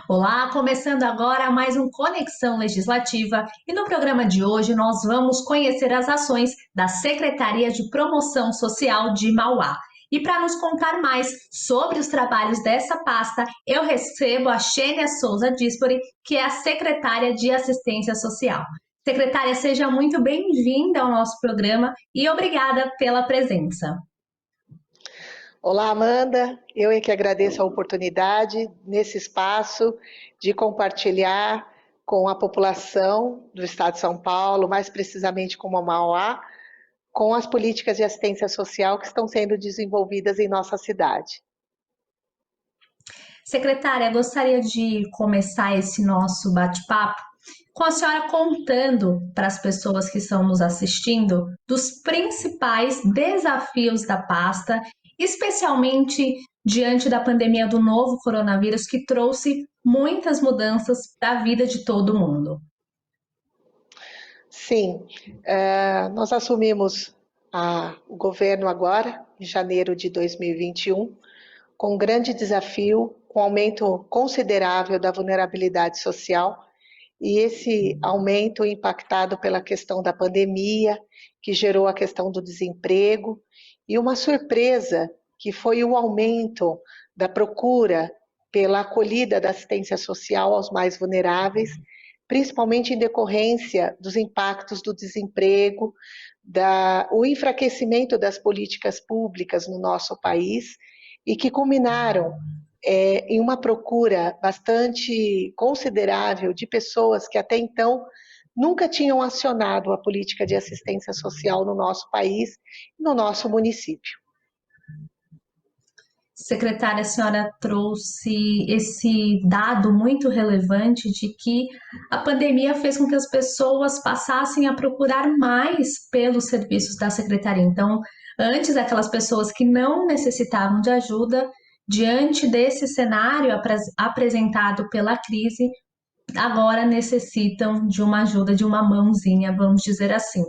Olá, começando agora mais um Conexão Legislativa e no programa de hoje nós vamos conhecer as ações da Secretaria de Promoção Social de Mauá. E para nos contar mais sobre os trabalhos dessa pasta, eu recebo a Xênia Souza Dispori, que é a secretária de Assistência Social. Secretária, seja muito bem-vinda ao nosso programa e obrigada pela presença. Olá, Amanda. Eu é que agradeço a oportunidade nesse espaço de compartilhar com a população do Estado de São Paulo, mais precisamente com a Mauá, com as políticas de assistência social que estão sendo desenvolvidas em nossa cidade. Secretária, gostaria de começar esse nosso bate-papo com a senhora contando para as pessoas que estão nos assistindo dos principais desafios da pasta, especialmente diante da pandemia do novo coronavírus, que trouxe muitas mudanças para a vida de todo mundo. Sim, nós assumimos o governo agora, em janeiro de 2021, com um grande desafio, com um aumento considerável da vulnerabilidade social, e esse aumento impactado pela questão da pandemia, que gerou a questão do desemprego, e uma surpresa que foi o aumento da procura pela acolhida da assistência social aos mais vulneráveis, principalmente em decorrência dos impactos do desemprego, o enfraquecimento das políticas públicas no nosso país, e que culminaram em uma procura bastante considerável de pessoas que até então nunca tinham acionado a política de assistência social no nosso país e no nosso município. Secretária, a senhora trouxe esse dado muito relevante de que a pandemia fez com que as pessoas passassem a procurar mais pelos serviços da secretaria. Então, antes, aquelas pessoas que não necessitavam de ajuda, diante desse cenário apresentado pela crise, agora necessitam de uma ajuda, de uma mãozinha, vamos dizer assim.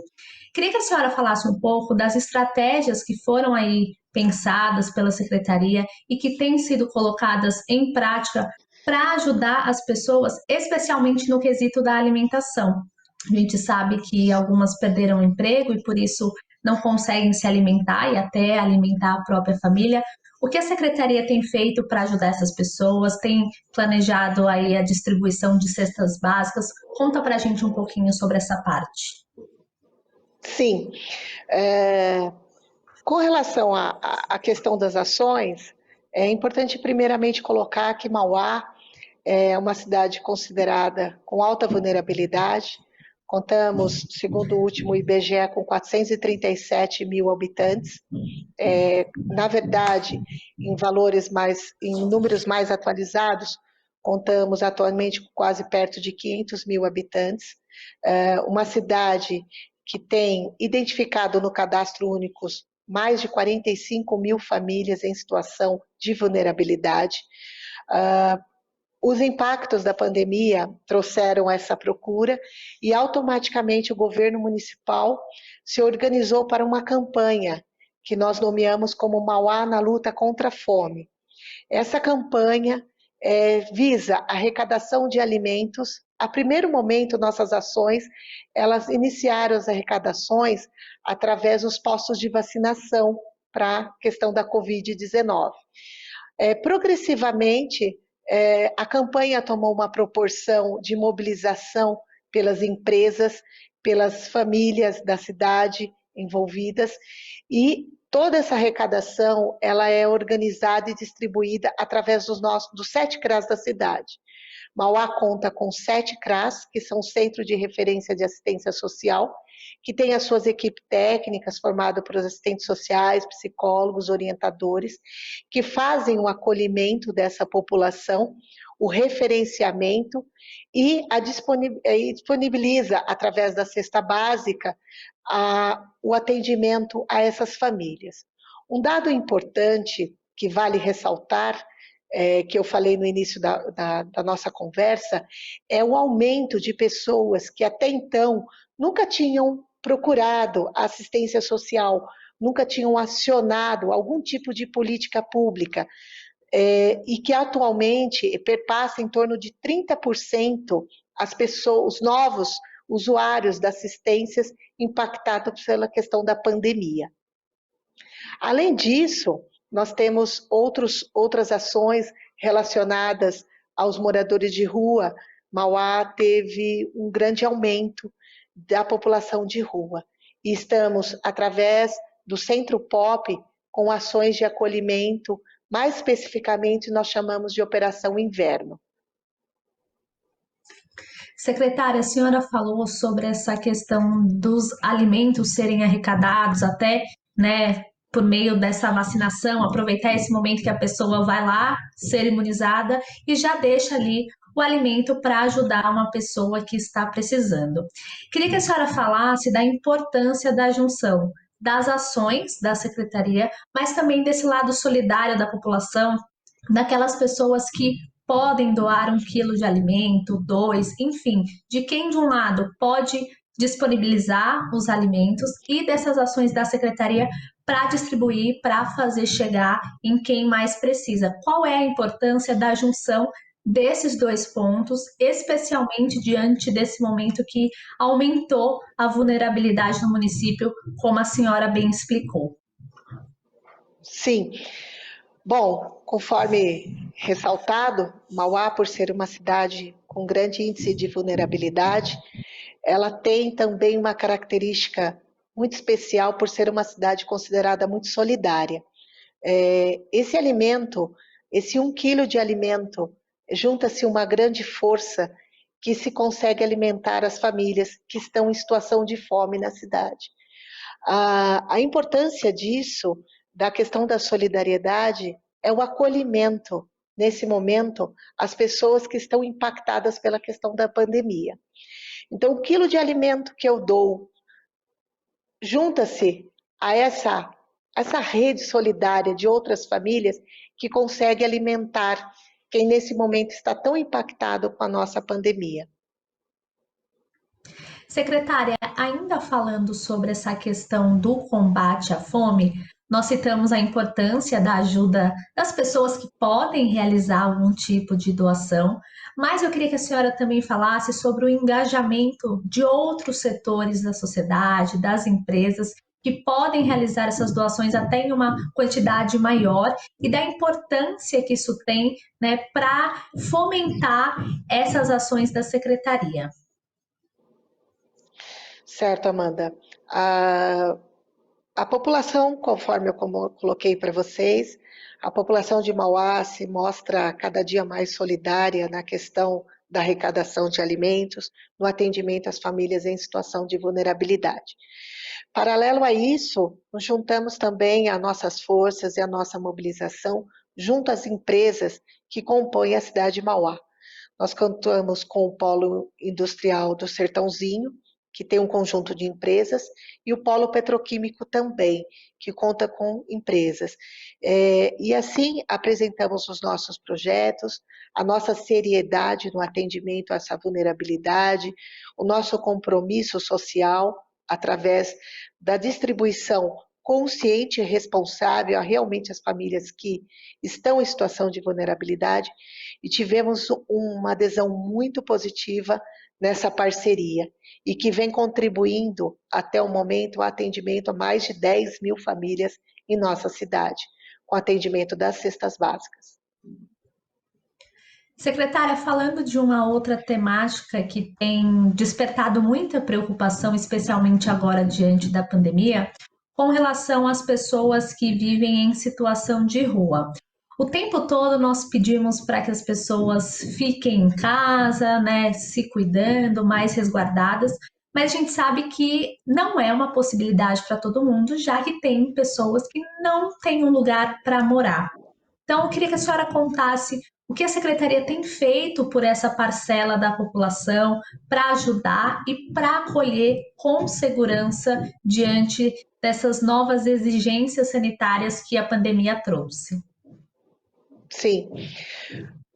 Queria que a senhora falasse um pouco das estratégias que foram aí pensadas pela secretaria e que têm sido colocadas em prática para ajudar as pessoas, especialmente no quesito da alimentação. A gente sabe que algumas perderam o emprego e por isso não conseguem se alimentar e até alimentar a própria família. O que a secretaria tem feito para ajudar essas pessoas? Tem planejado aí a distribuição de cestas básicas? Conta para a gente um pouquinho sobre essa parte. Sim, com relação à questão das ações, é importante primeiramente colocar que Mauá é uma cidade considerada com alta vulnerabilidade. Contamos, segundo o último IBGE, com 437 mil habitantes. Na verdade, em números mais atualizados, contamos atualmente com quase perto de 500 mil habitantes. Uma cidade que tem identificado no cadastro único mais de 45 mil famílias em situação de vulnerabilidade. Os impactos da pandemia trouxeram essa procura e automaticamente o governo municipal se organizou para uma campanha que nós nomeamos como Mauá na luta contra a fome. Essa campanha visa a arrecadação de alimentos. A primeiro momento, nossas ações, elas iniciaram as arrecadações através dos postos de vacinação para a questão da Covid-19. Progressivamente, a campanha tomou uma proporção de mobilização pelas empresas, pelas famílias da cidade envolvidas, e toda essa arrecadação ela é organizada e distribuída através dos 7 CRAs da cidade. Mauá conta com 7 CRAs, que são Centro de Referência de Assistência Social, que tem as suas equipes técnicas formadas por assistentes sociais, psicólogos, orientadores, que fazem o acolhimento dessa população, o referenciamento e disponibiliza, através da cesta básica, o atendimento a essas famílias. Um dado importante que vale ressaltar, que eu falei no início da nossa conversa, é o aumento de pessoas que até então nunca tinham procurado a assistência social, nunca tinham acionado algum tipo de política pública e que atualmente perpassa em torno de 30% as pessoas, os novos usuários das assistências impactados pela questão da pandemia. Além disso, nós temos outras ações relacionadas aos moradores de rua. Mauá teve um grande aumento da população de rua. E estamos, através do Centro POP, com ações de acolhimento, mais especificamente nós chamamos de Operação Inverno. Secretária, a senhora falou sobre essa questão dos alimentos serem arrecadados até, né, por meio dessa vacinação, aproveitar esse momento que a pessoa vai lá ser imunizada e já deixa ali o alimento para ajudar uma pessoa que está precisando. Queria que a senhora falasse da importância da junção das ações da secretaria, mas também desse lado solidário da população, daquelas pessoas que podem doar 1 quilo de alimento, 2, enfim, de quem de um lado pode disponibilizar os alimentos e dessas ações da secretaria para distribuir, para fazer chegar em quem mais precisa. Qual é a importância da junção desses 2 pontos, especialmente diante desse momento que aumentou a vulnerabilidade no município, como a senhora bem explicou? Sim. Bom, conforme ressaltado, Mauá, por ser uma cidade com grande índice de vulnerabilidade, ela tem também uma característica muito especial por ser uma cidade considerada muito solidária. Esse alimento, esse 1 quilo de alimento, junta-se uma grande força que se consegue alimentar as famílias que estão em situação de fome na cidade. A importância disso, da questão da solidariedade, é o acolhimento, nesse momento, às pessoas que estão impactadas pela questão da pandemia. Então, 1 quilo de alimento que eu dou junta-se a essa rede solidária de outras famílias que consegue alimentar quem nesse momento está tão impactado com a nossa pandemia. Secretária, ainda falando sobre essa questão do combate à fome, nós citamos a importância da ajuda das pessoas que podem realizar algum tipo de doação, mas eu queria que a senhora também falasse sobre o engajamento de outros setores da sociedade, das empresas, que podem realizar essas doações até em uma quantidade maior e da importância que isso tem, né, para fomentar essas ações da secretaria. Certo, Amanda. A população, conforme eu coloquei para vocês, a população de Mauá se mostra cada dia mais solidária na questão da arrecadação de alimentos, no atendimento às famílias em situação de vulnerabilidade. Paralelo a isso, nos juntamos também a nossas forças e a nossa mobilização junto às empresas que compõem a cidade de Mauá. Nós contamos com o Polo Industrial do Sertãozinho, que tem um conjunto de empresas, e o Polo Petroquímico também, que conta com empresas. E assim apresentamos os nossos projetos, a nossa seriedade no atendimento a essa vulnerabilidade, o nosso compromisso social através da distribuição consciente e responsável a realmente as famílias que estão em situação de vulnerabilidade, e tivemos uma adesão muito positiva nessa parceria e que vem contribuindo até o momento o atendimento a mais de 10 mil famílias em nossa cidade, com atendimento das cestas básicas. Secretária, falando de uma outra temática que tem despertado muita preocupação, especialmente agora diante da pandemia, com relação às pessoas que vivem em situação de rua. O tempo todo nós pedimos para que as pessoas fiquem em casa, né, se cuidando, mais resguardadas, mas a gente sabe que não é uma possibilidade para todo mundo, já que tem pessoas que não têm um lugar para morar. Então, eu queria que a senhora contasse o que a secretaria tem feito por essa parcela da população para ajudar e para acolher com segurança diante dessas novas exigências sanitárias que a pandemia trouxe. Sim.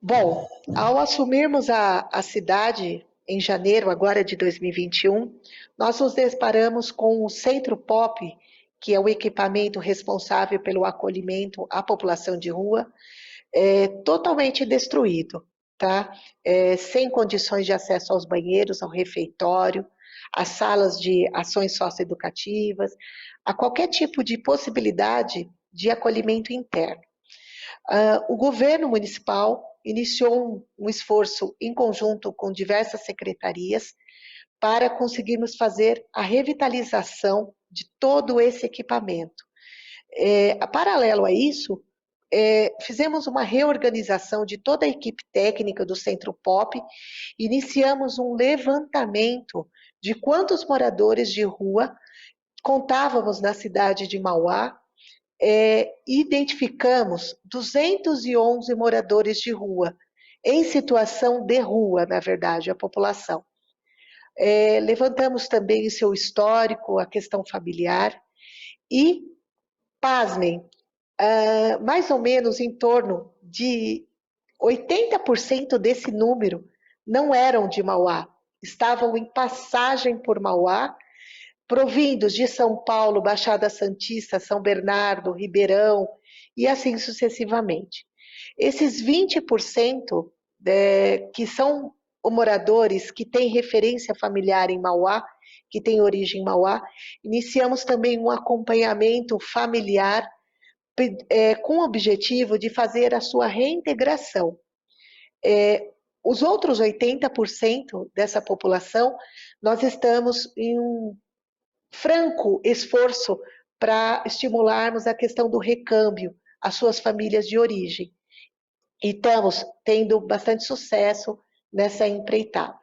Bom, ao assumirmos a cidade em janeiro agora de 2021, nós nos deparamos com o Centro POP, que é o equipamento responsável pelo acolhimento à população de rua, totalmente destruído, tá? Sem condições de acesso aos banheiros, ao refeitório, às salas de ações socioeducativas, a qualquer tipo de possibilidade de acolhimento interno. O governo municipal iniciou um esforço em conjunto com diversas secretarias para conseguirmos fazer a revitalização de todo esse equipamento. Paralelo a isso, fizemos uma reorganização de toda a equipe técnica do Centro Pop, iniciamos um levantamento de quantos moradores de rua contávamos na cidade de Mauá, identificamos 211 moradores de rua, em situação de rua, na verdade, a população. Levantamos também o seu histórico, a questão familiar e, pasmem, mais ou menos em torno de 80% desse número não eram de Mauá, estavam em passagem por Mauá, provindos de São Paulo, Baixada Santista, São Bernardo, Ribeirão e assim sucessivamente. Esses 20% que são moradores que têm referência familiar em Mauá, que têm origem em Mauá, iniciamos também um acompanhamento familiar com o objetivo de fazer a sua reintegração. Os outros 80% dessa população, nós estamos em um franco esforço para estimularmos a questão do recâmbio às suas famílias de origem. E estamos tendo bastante sucesso nessa empreitada.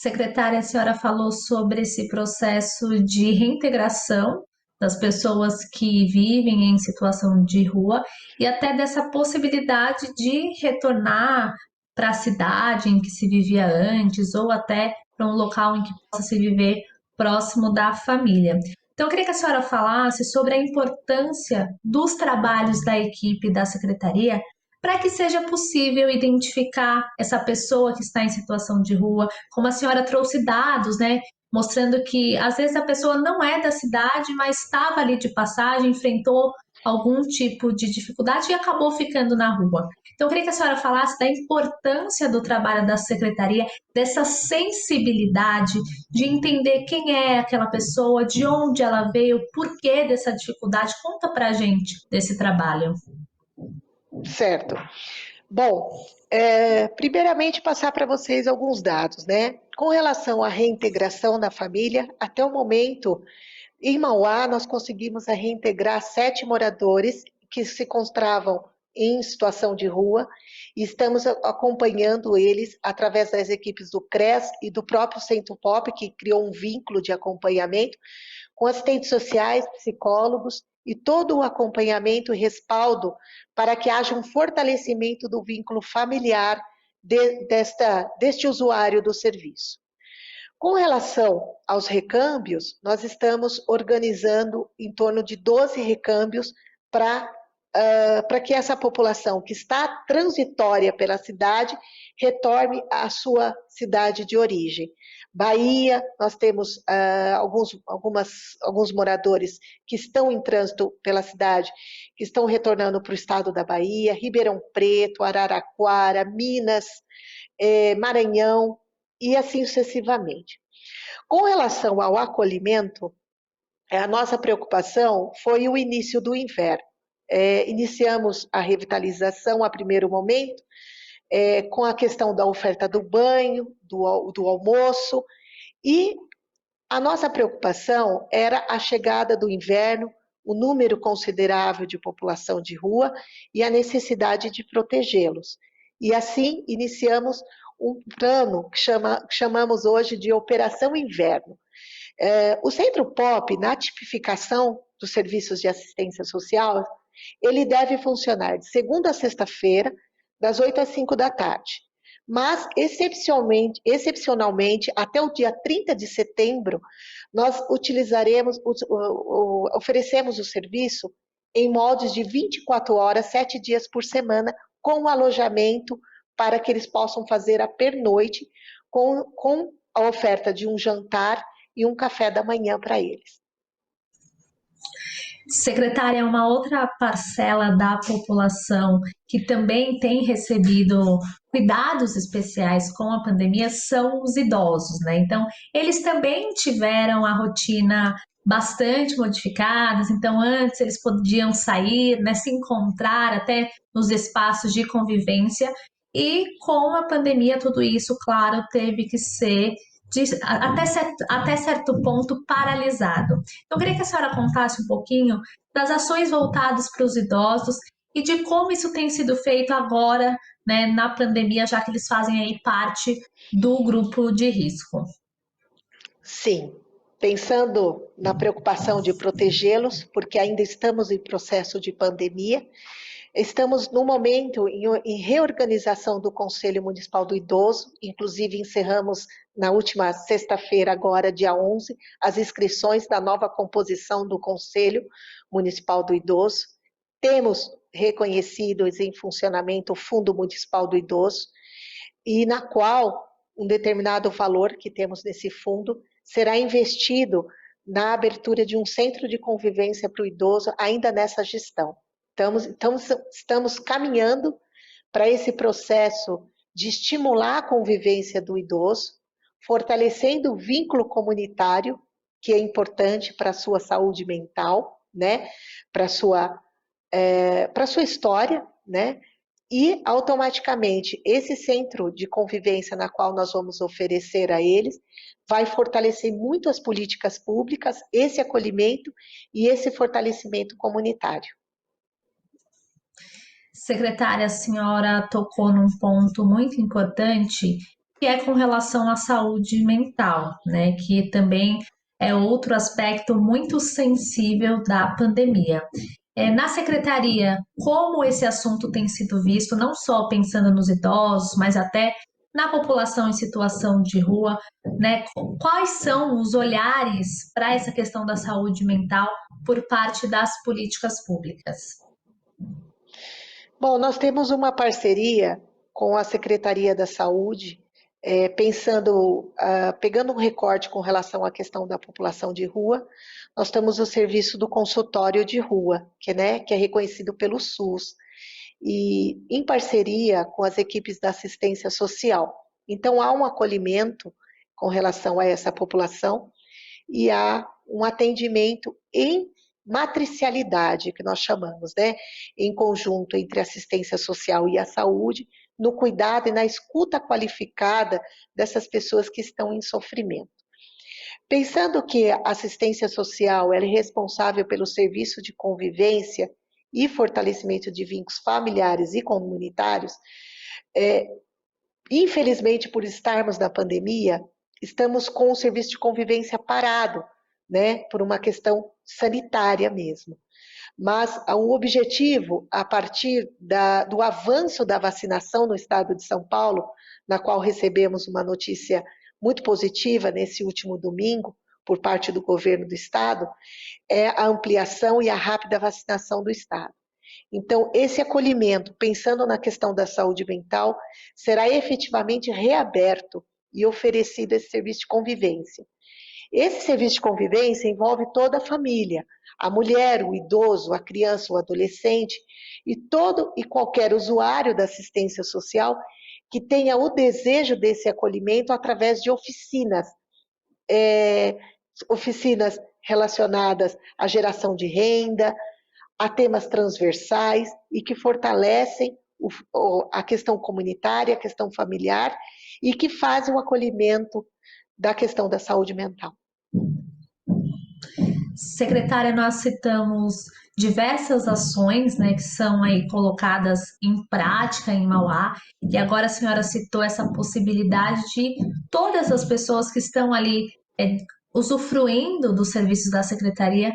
Secretária, a senhora falou sobre esse processo de reintegração das pessoas que vivem em situação de rua e até dessa possibilidade de retornar para a cidade em que se vivia antes ou até para um local em que possa se viver próximo da família. Então, eu queria que a senhora falasse sobre a importância dos trabalhos da equipe da secretaria para que seja possível identificar essa pessoa que está em situação de rua, como a senhora trouxe dados, né, mostrando que às vezes a pessoa não é da cidade, mas estava ali de passagem, enfrentou algum tipo de dificuldade e acabou ficando na rua. Então, eu queria que a senhora falasse da importância do trabalho da secretaria, dessa sensibilidade de entender quem é aquela pessoa, de onde ela veio, o porquê dessa dificuldade. Conta pra gente desse trabalho. Certo. Bom, primeiramente passar para vocês alguns dados, né? Com relação à reintegração da família, até o momento, em Mauá, nós conseguimos reintegrar 7 moradores que se encontravam em situação de rua e estamos acompanhando eles através das equipes do CRES e do próprio Centro Pop, que criou um vínculo de acompanhamento com assistentes sociais, psicólogos e todo o acompanhamento e respaldo para que haja um fortalecimento do vínculo familiar deste usuário do serviço. Com relação aos recâmbios, nós estamos organizando em torno de 12 recâmbios para que essa população que está transitória pela cidade retorne à sua cidade de origem. Bahia, nós temos alguns moradores que estão em trânsito pela cidade, que estão retornando para o estado da Bahia, Ribeirão Preto, Araraquara, Minas, Maranhão e assim sucessivamente. Com relação ao acolhimento, a nossa preocupação foi o início do inverno. Iniciamos a revitalização a primeiro momento, com a questão da oferta do banho, do almoço, e a nossa preocupação era a chegada do inverno, o número considerável de população de rua e a necessidade de protegê-los. E assim iniciamos um plano que chamamos hoje de Operação Inverno. O Centro Pop, na tipificação dos serviços de assistência social, ele deve funcionar de segunda a sexta-feira, das 8 às 5 da tarde. Mas, excepcionalmente, até o dia 30 de setembro, nós oferecemos o serviço em moldes de 24 horas, 7 dias por semana, com alojamento para que eles possam fazer a pernoite com a oferta de um jantar e um café da manhã para eles. Secretária, uma outra parcela da população que também tem recebido cuidados especiais com a pandemia são os idosos, né? Então, eles também tiveram a rotina bastante modificadas. Então, antes eles podiam sair, né, se encontrar até nos espaços de convivência. E com a pandemia, tudo isso, claro, teve que ser até certo ponto paralisado. Eu queria que a senhora contasse um pouquinho das ações voltadas para os idosos e de como isso tem sido feito agora, né, na pandemia, já que eles fazem aí parte do grupo de risco. Sim, pensando na preocupação de protegê-los, porque ainda estamos em processo de pandemia, estamos no momento em reorganização do Conselho Municipal do Idoso, inclusive encerramos na última sexta-feira, agora dia 11, as inscrições da nova composição do Conselho Municipal do Idoso. Temos reconhecidos em funcionamento o Fundo Municipal do Idoso, e na qual um determinado valor que temos nesse fundo será investido na abertura de um centro de convivência para o idoso ainda nessa gestão. Estamos caminhando para esse processo de estimular a convivência do idoso, fortalecendo o vínculo comunitário, que é importante para a sua saúde mental, né? Para a sua história, né? E automaticamente esse centro de convivência na qual nós vamos oferecer a eles vai fortalecer muito as políticas públicas, esse acolhimento e esse fortalecimento comunitário. Secretária, a senhora tocou num ponto muito importante, que é com relação à saúde mental, né? Que também é outro aspecto muito sensível da pandemia. Na secretaria, como esse assunto tem sido visto, não só pensando nos idosos, mas até na população em situação de rua, né? Quais são os olhares para essa questão da saúde mental por parte das políticas públicas? Bom, nós temos uma parceria com a Secretaria da Saúde, pegando um recorte com relação à questão da população de rua, nós temos o serviço do consultório de rua, que é reconhecido pelo SUS, e em parceria com as equipes da assistência social. Então, há um acolhimento com relação a essa população e há um atendimento em matricialidade, que nós chamamos, né? Em conjunto entre a assistência social e a saúde, no cuidado e na escuta qualificada dessas pessoas que estão em sofrimento. Pensando que a assistência social ela é responsável pelo serviço de convivência e fortalecimento de vínculos familiares e comunitários, infelizmente, por estarmos na pandemia, estamos com o serviço de convivência parado, né, por uma questão sanitária mesmo. Mas o objetivo, a partir do avanço da vacinação no estado de São Paulo, na qual recebemos uma notícia muito positiva nesse último domingo, por parte do governo do estado, é a ampliação e a rápida vacinação do estado. Então, esse acolhimento, pensando na questão da saúde mental, será efetivamente reaberto e oferecido esse serviço de convivência. Esse serviço de convivência envolve toda a família, a mulher, o idoso, a criança, o adolescente e todo e qualquer usuário da assistência social que tenha o desejo desse acolhimento através de oficinas relacionadas à geração de renda, a temas transversais e que fortalecem a questão comunitária, a questão familiar e que fazem o acolhimento da questão da saúde mental. Secretária, nós citamos diversas ações, né, que são aí colocadas em prática em Mauá, e agora a senhora citou essa possibilidade de todas as pessoas que estão ali usufruindo dos serviços da secretaria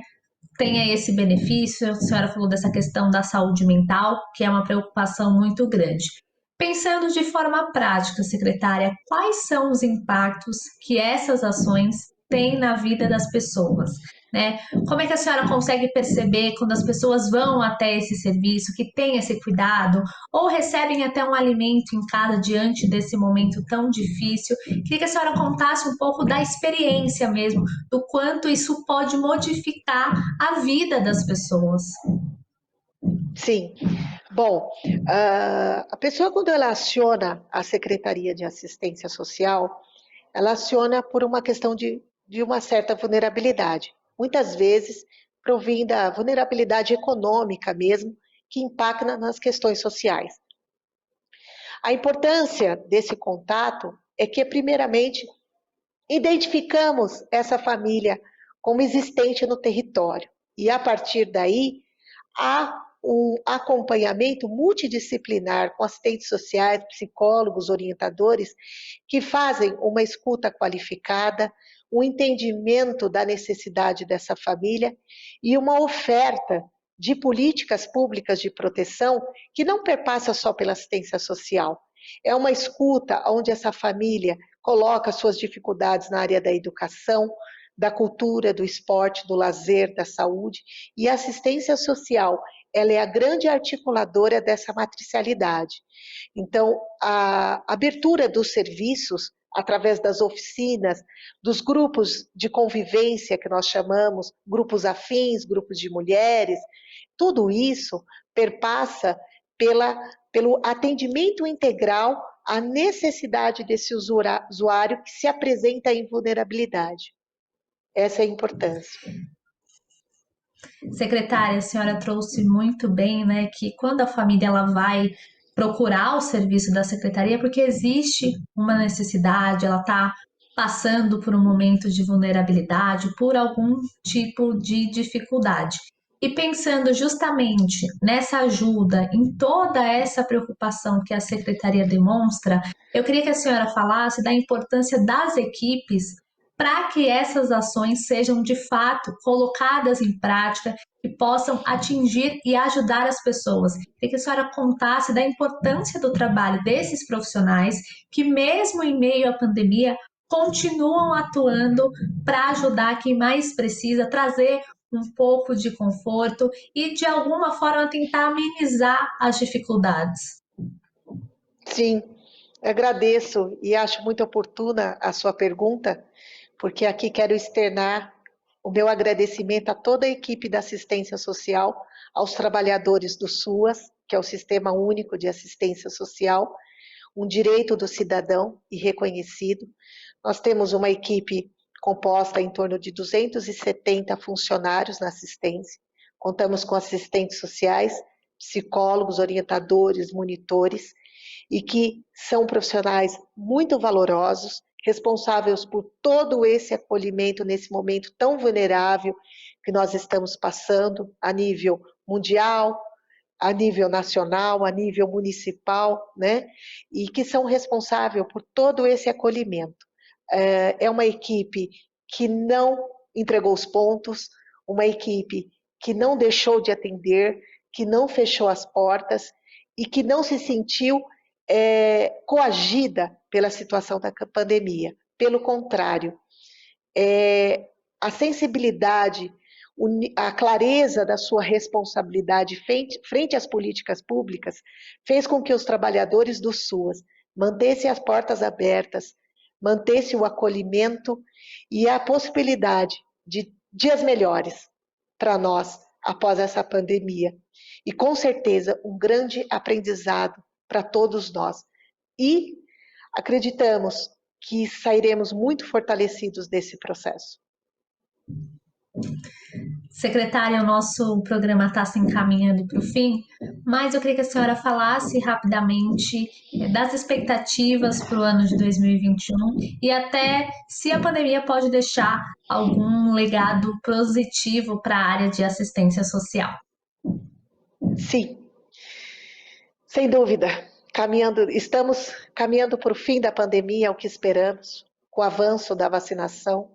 tenha esse benefício. A senhora falou dessa questão da saúde mental, que é uma preocupação muito grande. Pensando de forma prática, secretária, quais são os impactos que essas ações têm na vida das pessoas? né? Como é que a senhora consegue perceber quando as pessoas vão até esse serviço, que tem esse cuidado, ou recebem até um alimento em casa diante desse momento tão difícil? Queria que a senhora contasse um pouco da experiência mesmo, do quanto isso pode modificar a vida das pessoas. Sim. Bom, a pessoa, quando ela aciona a Secretaria de Assistência Social, ela aciona por uma questão de uma certa vulnerabilidade. Muitas vezes, provinda da vulnerabilidade econômica mesmo, que impacta nas questões sociais. A importância desse contato é que, primeiramente, identificamos essa família como existente no território. E, a partir daí, há um acompanhamento multidisciplinar com assistentes sociais, psicólogos, orientadores, que fazem uma escuta qualificada, um entendimento da necessidade dessa família e uma oferta de políticas públicas de proteção que não perpassa só pela assistência social. É uma escuta onde essa família coloca suas dificuldades na área da educação, da cultura, do esporte, do lazer, da saúde, e a assistência social, ela é a grande articuladora dessa matricialidade. Então, a abertura dos serviços, através das oficinas, dos grupos de convivência que nós chamamos, grupos afins, grupos de mulheres, tudo isso perpassa pelo atendimento integral à necessidade desse usuário que se apresenta em vulnerabilidade. Essa é a importância. Secretária, a senhora trouxe muito bem, né, que quando a família ela vai procurar o serviço da secretaria, porque existe uma necessidade, ela está passando por um momento de vulnerabilidade, por algum tipo de dificuldade. E pensando justamente nessa ajuda, em toda essa preocupação que a secretaria demonstra, eu queria que a senhora falasse da importância das equipes para que essas ações sejam de fato colocadas em prática e possam atingir e ajudar as pessoas. Queria que a senhora contasse da importância do trabalho desses profissionais que, mesmo em meio à pandemia, continuam atuando para ajudar quem mais precisa, trazer um pouco de conforto e, de alguma forma, tentar amenizar as dificuldades. Sim, agradeço e acho muito oportuna a sua pergunta, porque aqui quero externar o meu agradecimento a toda a equipe da assistência social, aos trabalhadores do SUAS, que é o Sistema Único de Assistência Social, um direito do cidadão e reconhecido. Nós temos uma equipe composta em torno de 270 funcionários na assistência. Contamos com assistentes sociais, psicólogos, orientadores, monitores, e que são profissionais muito valorosos, responsáveis por todo esse acolhimento nesse momento tão vulnerável que nós estamos passando a nível mundial, a nível nacional, a nível municipal, né? E que são responsáveis por todo esse acolhimento. É uma equipe que não entregou os pontos, uma equipe que não deixou de atender, que não fechou as portas e que não se sentiu coagida pela situação da pandemia. Pelo contrário, a sensibilidade, a clareza da sua responsabilidade frente às políticas públicas fez com que os trabalhadores do SUAS mantessem as portas abertas, mantessem o acolhimento e a possibilidade de dias melhores para nós após essa pandemia. E com certeza um grande aprendizado para todos nós. E acreditamos que sairemos muito fortalecidos desse processo. Secretária, o nosso programa está se encaminhando para o fim, mas eu queria que a senhora falasse rapidamente das expectativas para o ano de 2021 e até se a pandemia pode deixar algum legado positivo para a área de assistência social. Sim, sem dúvida. Estamos caminhando para o fim da pandemia, é o que esperamos, com o avanço da vacinação,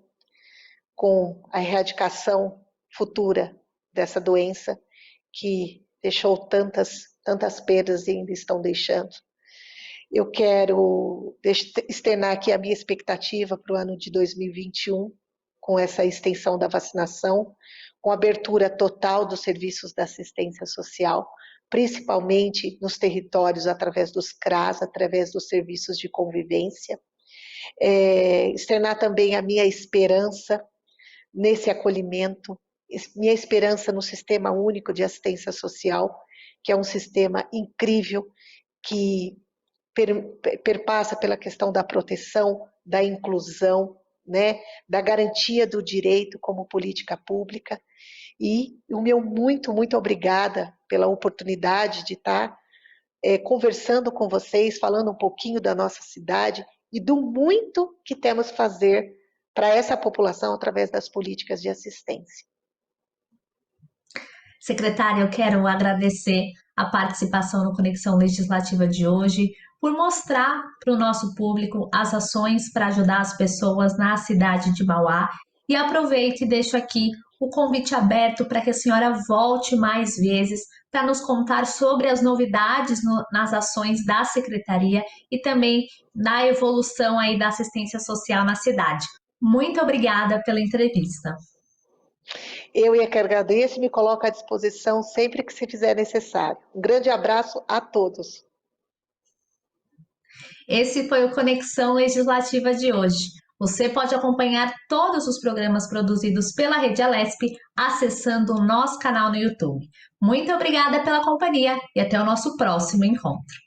com a erradicação futura dessa doença que deixou tantas perdas e ainda estão deixando. Eu quero externar aqui a minha expectativa para o ano de 2021, com essa extensão da vacinação, com abertura total dos serviços da assistência social, principalmente nos territórios através dos CRAS, através dos serviços de convivência. Externar também a minha esperança nesse acolhimento, minha esperança no Sistema Único de Assistência Social, que é um sistema incrível, que perpassa pela questão da proteção, da inclusão, né, da garantia do direito como política pública. E o meu muito obrigada pela oportunidade de estar conversando com vocês, falando um pouquinho da nossa cidade e do muito que temos a fazer para essa população através das políticas de assistência. Secretária, eu quero agradecer a participação no Conexão Legislativa de hoje, por mostrar para o nosso público as ações para ajudar as pessoas na cidade de Mauá. E aproveito e deixo aqui o convite aberto para que a senhora volte mais vezes para nos contar sobre as novidades nas ações da Secretaria e também na evolução aí da assistência social na cidade. Muito obrigada pela entrevista. Eu que agradeço e me coloco à disposição sempre que se fizer necessário. Um grande abraço a todos. Esse foi o Conexão Legislativa de hoje. Você pode acompanhar todos os programas produzidos pela Rede Alesp acessando o nosso canal no YouTube. Muito obrigada pela companhia e até o nosso próximo encontro.